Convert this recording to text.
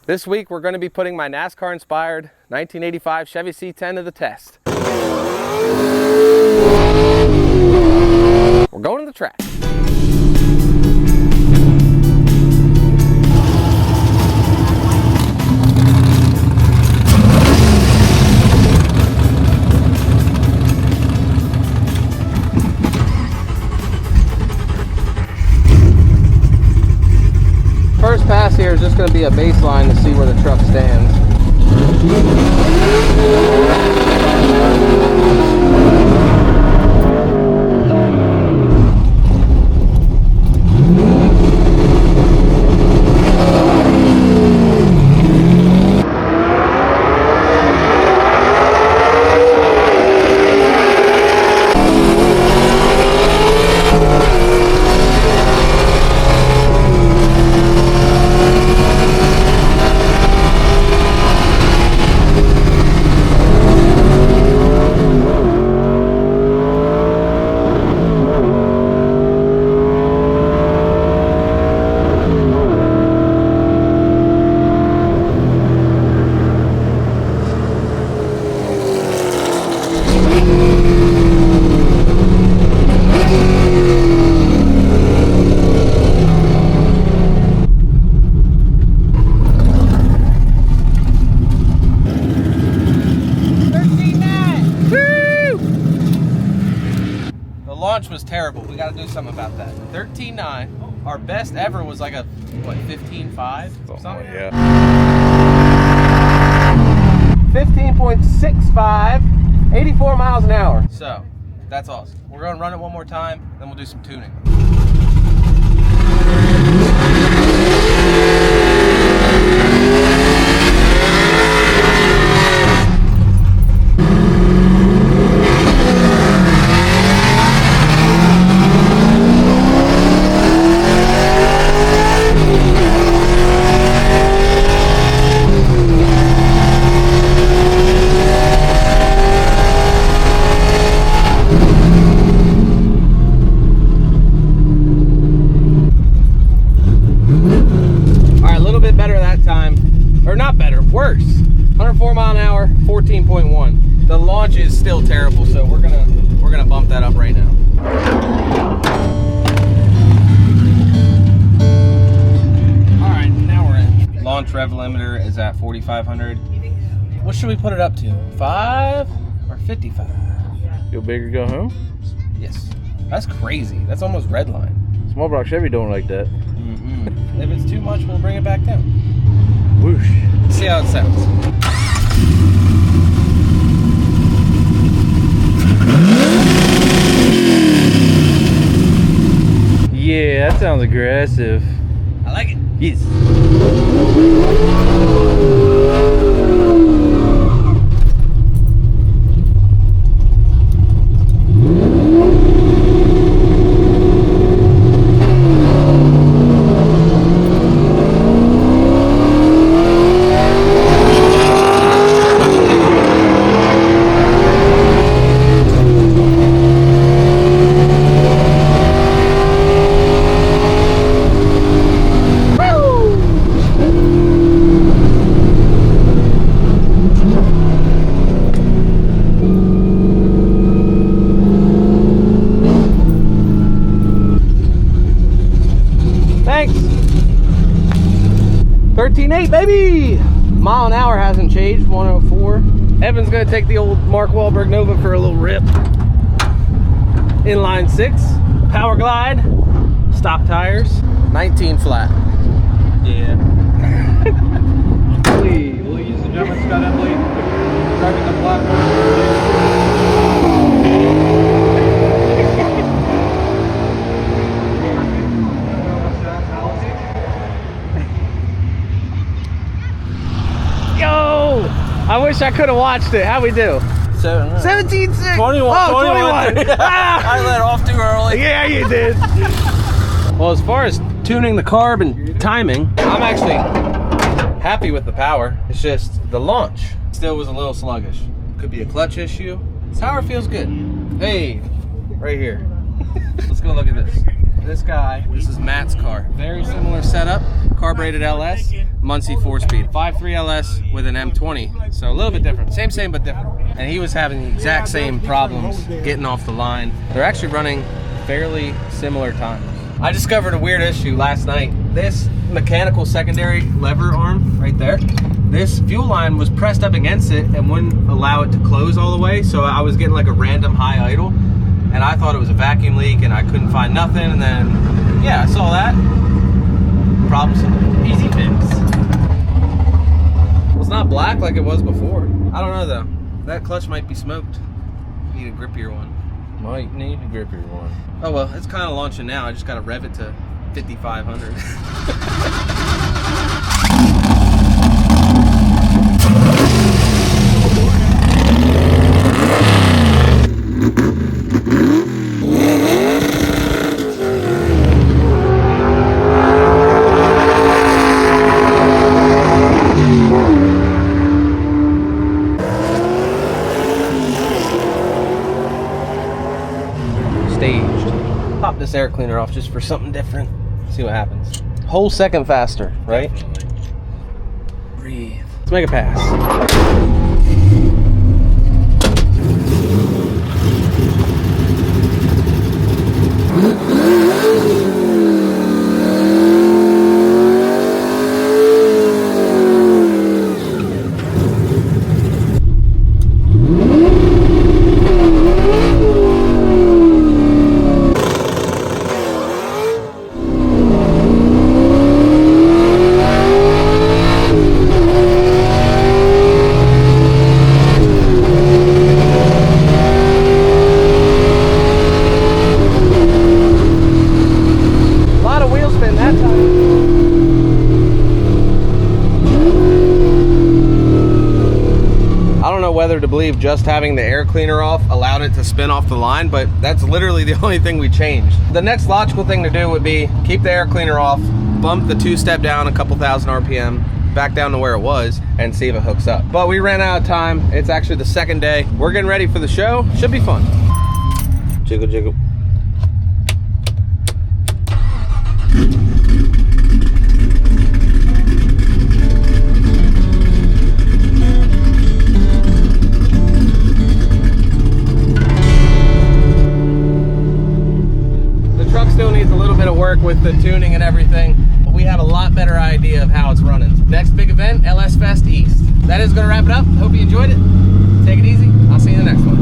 This week we're going to be putting my NASCAR inspired 1985 Chevy C10 to the test. We're going to the track. First pass here is just going to be a baseline to see where the truck stands. Launch was terrible. We got to do something about that. 13.9. Our best ever was like a, what, 15.5? Something? Yeah. 15.65, 84 miles an hour. So, that's awesome. We're going to run it one more time, then we'll do some tuning. Worse. 104 mile an hour, 14.1. The launch is still terrible, so we're gonna bump that up right now. All right, now we're in. Launch rev limiter is at 4,500. What should we put it up to? 5 or 55? Go big or go home? Yes. That's crazy. That's almost red line. Small block Chevy don't like that. If it's too much, we'll bring it back down. Whoosh. See how it sounds. Yeah, that sounds aggressive. I like it. Yes. Thanks. 13.8, baby. Mile an hour hasn't changed, 104. Evan's gonna take the old Mark Wahlberg Nova for a little rip. Inline 6, power glide, stock tires, 19 flat. Yeah. Ladies and gentlemen, Scott Emily driving the platform. I wish I could have watched it. How'd we do? 17.6. 21. Oh, 21. I let off too early. Yeah, you did. Well, as far as tuning the carb and timing, I'm actually happy with the power. It's just the launch still was a little sluggish. Could be a clutch issue. This power feels good. Hey, right here. Let's go look at this. This guy, this is Matt's car. Very similar setup. carbureted LS, Muncie 4-speed. 5.3 LS with an M20, so a little bit different. Same, but different. And he was having the exact same problems getting off the line. They're actually running fairly similar times. I discovered a weird issue last night. This mechanical secondary lever arm right there, this fuel line was pressed up against it and wouldn't allow it to close all the way, so I was getting like a random high idle, and I thought it was a vacuum leak and I couldn't find nothing, and then, yeah, I saw that. Problem solved. Easy fix. Well, it's not black like it was before. I don't know though. That clutch might be smoked. Need a grippier one. Might need a grippier one. Oh well, it's kind of launching now. I just gotta rev it to 5,500. Staged. Pop this air cleaner off just for something different. See what happens. Whole second faster, right? Definitely. Breathe. Let's make a pass. Whether to believe just having the air cleaner off allowed it to spin off the line, but that's literally the only thing we changed. The next logical thing to do would be keep the air cleaner off, bump the two-step down a couple thousand RPM, back down to where it was, and see if it hooks up. But we ran out of time. It's actually the second day. We're getting ready for the show. Should be fun. Jiggle, jiggle. Still needs a little bit of work with the tuning and everything, but we have a lot better idea of how it's running. Next big event, LS Fest East. That is going to wrap it up. Hope you enjoyed it. Take it easy. I'll see you in the next one.